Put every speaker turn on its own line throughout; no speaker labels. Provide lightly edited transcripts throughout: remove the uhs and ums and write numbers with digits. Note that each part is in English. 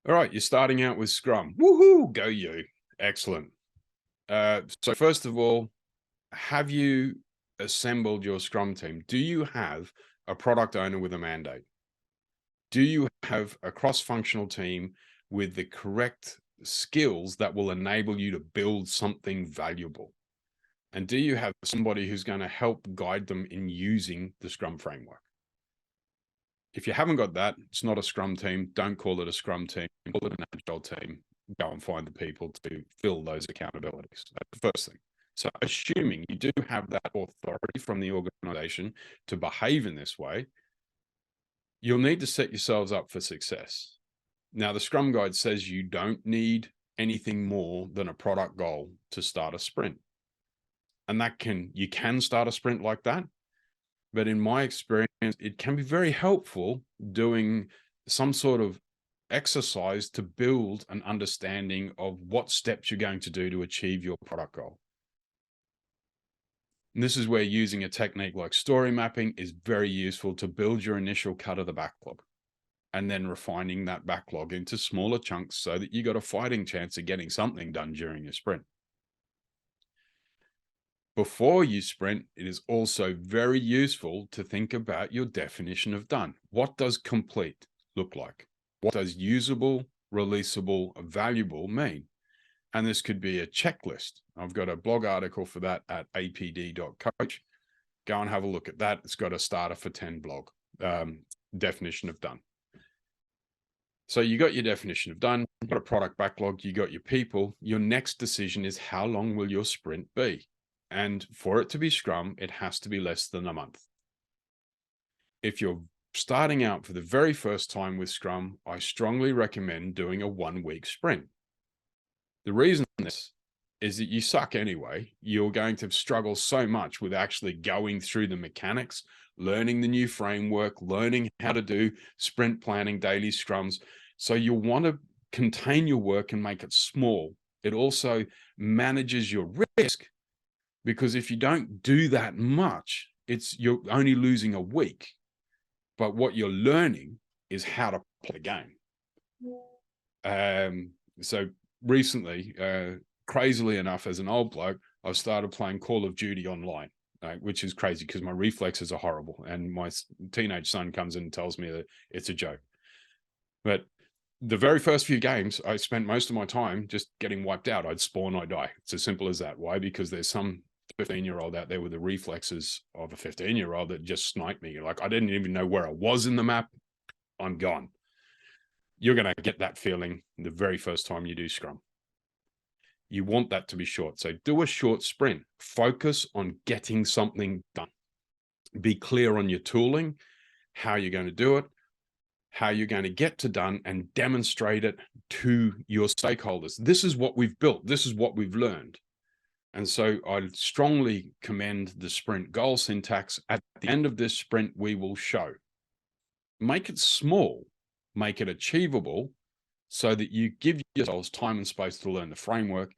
All right, you're starting out with Scrum. Woohoo, go you. Excellent. So first of all, have you assembled your Scrum team? Do you have a product owner with a mandate? Do you have a cross-functional team with the correct skills that will enable you to build something valuable? And do you have somebody who's going to help guide them in using the Scrum framework? If you haven't got that, it's not a Scrum team. Don't call it a Scrum team. Call it an Agile team. Go and find the people to fill those accountabilities. That's the first thing. So assuming you do have that authority from the organization to behave in this way, you'll need to set yourselves up for success. Now, the Scrum Guide says you don't need anything more than a product goal to start a sprint. And you can start a sprint like that. But in my experience, it can be very helpful doing some sort of exercise to build an understanding of what steps you're going to do to achieve your product goal. And this is where using a technique like story mapping is very useful to build your initial cut of the backlog, and then refining that backlog into smaller chunks so that you got a fighting chance of getting something done during your sprint. Before you sprint, it is also very useful to think about your definition of done. What does complete look like? What does usable, releasable, valuable mean? And this could be a checklist. I've got a blog article for that at apd.coach. Go and have a look at that. It's got a starter for 10 blog definition of done. So you got your definition of done, you've got a product backlog, you got your people. Your next decision is how long will your sprint be? And for it to be Scrum, it has to be less than a month. If you're starting out for the very first time with Scrum, I strongly recommend doing a 1-week sprint. The reason this is that you suck anyway. You're going to struggle so much with actually going through the mechanics, learning the new framework, learning how to do sprint planning, daily scrums. So you'll want to contain your work and make it small. It also manages your risk, because if you don't do that much, you're only losing a week. But what you're learning is how to play the game. So recently, crazily enough, as an old bloke, I've started playing Call of Duty online, which is crazy because my reflexes are horrible. And my teenage son comes in and tells me that it's a joke. But the very first few games, I spent most of my time just getting wiped out. I'd spawn, I'd die. It's as simple as that. Why? Because there's some 15-year-old out there with the reflexes of a 15-year-old that just sniped me. Like, I didn't even know where I was in the map. I'm gone. You're going to get that feeling the very first time you do Scrum. You want that to be short. So do a short sprint. Focus on getting something done. Be clear on your tooling, how you're going to do it, how you're going to get to done, and demonstrate it to your stakeholders. This is what we've built. This is what we've learned. And so I strongly commend the sprint goal syntax. At the end of this sprint, we will show. Make it small, make it achievable, so that you give yourselves time and space to learn the framework,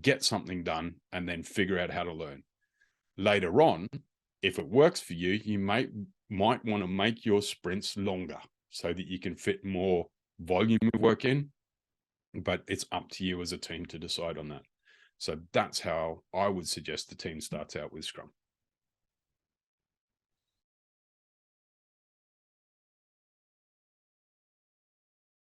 get something done, and then figure out how to learn. Later on, if it works for you, you might want to make your sprints longer so that you can fit more volume of work in, but it's up to you as a team to decide on that. So that's how I would suggest the team starts out with Scrum.